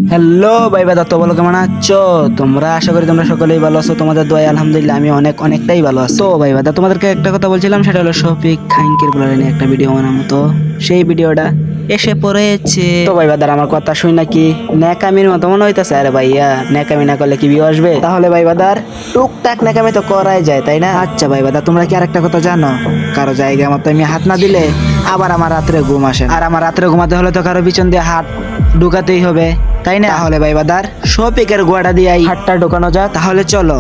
Hello ভাই বাদা, তো বলো কেমন আছো তোমরা? আশা করি তোমরা সকলেই ভালো আছো। তোমাদের দোয়ায় আলহামদুলিল্লাহ আমি অনেকটাই ভালো আছি। তো ভাই বাদা, তোমাদেরকে একটা কথা বলছিলাম, সেটা হলো শফিক খাইনকির বলার নিয়ে একটা ভিডিও বানাবো। তো সেই ভিডিওটা এসে পড়েছে। তো ভাই বাদার আমার কথা শুই নাকি ন্যাকামির মতো মনে হইতেছে? আরে ভাইয়া, ন্যাকামি না করলে কি ভিউ আসবে? তাহলে ভাই বাদার টুকটাক ন্যাকামি তো করাই যায়, তাই না? আচ্ছা ভাই বাদা, তোমরা কি আরেকটা কথা জানো? কারো জায়গায় মতো আমি হাত না দিলে আবার আমার রাত্রে ঘুম আসে, আর আমার রাত্রে ঘুমাতে হলে তো কারো পিছন দিয়ে হাত ঢুকাতেই হবে, তাই না? তাহলে ভাই বাদার শফিকের গোয়াটা দিয়ে হাতটা ঢোকানো যাক। তাহলে চলো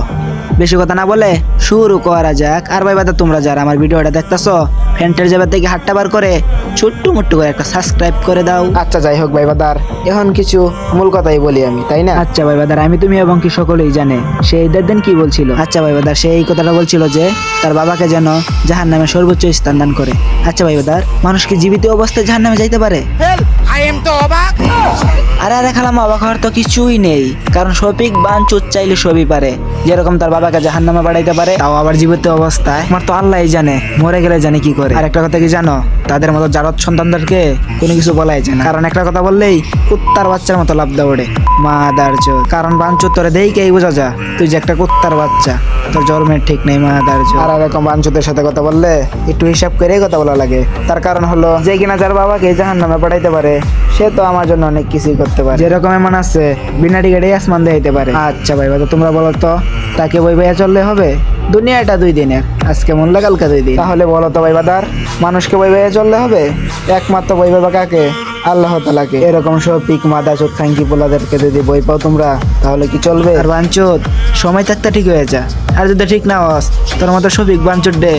বেশি কথা না বলে শুরু করা যাক। আর ভাই বাদা, তোমরা যারা আমার ভিডিওটা দেখতেছো, ফ্যান্টের জায়গা থেকে হাতটা বার করে ছোট্ট মুট্টু করে একটা সাবস্ক্রাইব করে দাও। আচ্ছা যাই হোক ভাই বাদার, এখন কিছু মূল কথাই বলি আমি, তাই না? আচ্ছা ভাই বাদার, আমি তুমি এবং কি সকলেই জানে সে ঈদের দিন কি বলছিল? আচ্ছা ভাই বাদার, সে এই কথাটা বলছিল যে তার বাবাকে যেন জাহান্নামে সর্বোচ্চ স্থান দান করে। আচ্ছা ভাই বাদার, মানুষ কি জীবিত অবস্থায় জাহান্নামে যাইতে পারে? আরে খালাম, অবাক হওয়ার তো কিছুই নেই, কারণ শফিক বাঞ্চুত চাইলে সবই পারে। যেরকম তার বাবাকে জাহান্নামে পাঠাইতে পারে, তাও আবার জীবিত অবস্থায়। আমার তো আল্লাহই জানে, মরে গেলে জানি কি করে। আর একটা কথা কি জানো? তাদের মতো জারদ সন্তানদেরকে কোনো কিছু বলাই যায় না, কারণ একটা কথা বললেই কুত্তার বাচ্চার মতো লাভ দা ওড়ে মাদারচ। কারণ বাঞ্চুত তোরে দেখেই বোঝা যা তুই যে একটা কুত্তার বাচ্চা, তোর জন্মের ঠিক নেই মাদারচ। আর এরকম বাঞ্চুতের সাথে কথা বললে একটু হিসাব করেই কথা বলা লাগে। তার কারণ হলো যে কিনা যার বাবাকে জাহান্নামে পাঠাইতে পারে, সে তো আমার জন্য অনেক কিছুই করতে পারে। যেরকম এমন আছে বিনা টিকেটে আসমান দেখাইতে পারে। আচ্ছা ভাই বাদা, তোমরা বলো তো তাকে বই বইয়া চললে হবে? দুনিয়াটা 2 দিনের, আজকে মূল্য কালকে 2 দিন। তাহলে বলো তো ভাই বাদার, মানুষকে বই বইয়া চললে হবে? একমাত্র বই পাবা কাকে? আল্লাহ তাআলাকে। এরকম শফিক মাদাচুত খাঙ্কি পোলাদেরকে যদি বই পাও তোমরা, তাহলে কি চলবে? আর বাঞ্চুত সময় থাকতে ঠিক হয়ে যা, আর যদি ঠিক না হস তোর মতো শফিক বাঞ্চুত ডে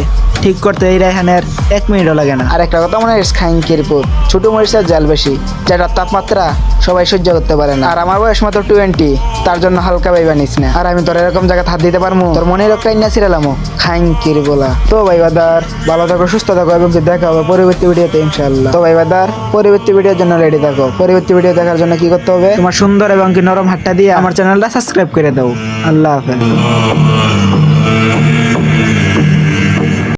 ঠিক করতে এই রায়হানের 1 মিনিটও লাগে না। আর একটা কথা মনে হয়, খাঙ্কির পুত ছোট মরিচের জাল বেশি, যেটার তাপমাত্রা সবাই সহ্য করতে পারে না। আর আমার বয়স মাত্র 20, তার জন্য হালকা ভাইবা নিস না। আর আমি তোর এরকম জায়গায় হাত দিতে পারবো? তোর মনে রক্ষাই না ছিলামো খাঙ্কির বলা। তো ভাই বাদার, ভালো থাকো, সুস্থ থাকো, এবং দেখা হবে পরবর্তী ভিডিওতে ইনশাআল্লাহ। তো ভাই বাদার, পরবর্তী ভিডিওর জন্য রেডি থাকো। পরবর্তী ভিডিও দেখার জন্য কি করতে হবে? তোমার সুন্দর এবং কি নরম হাতটা দিয়ে আমার চ্যানেলটা সাবস্ক্রাইব করে দাও। আল্লাহ হাফেজ।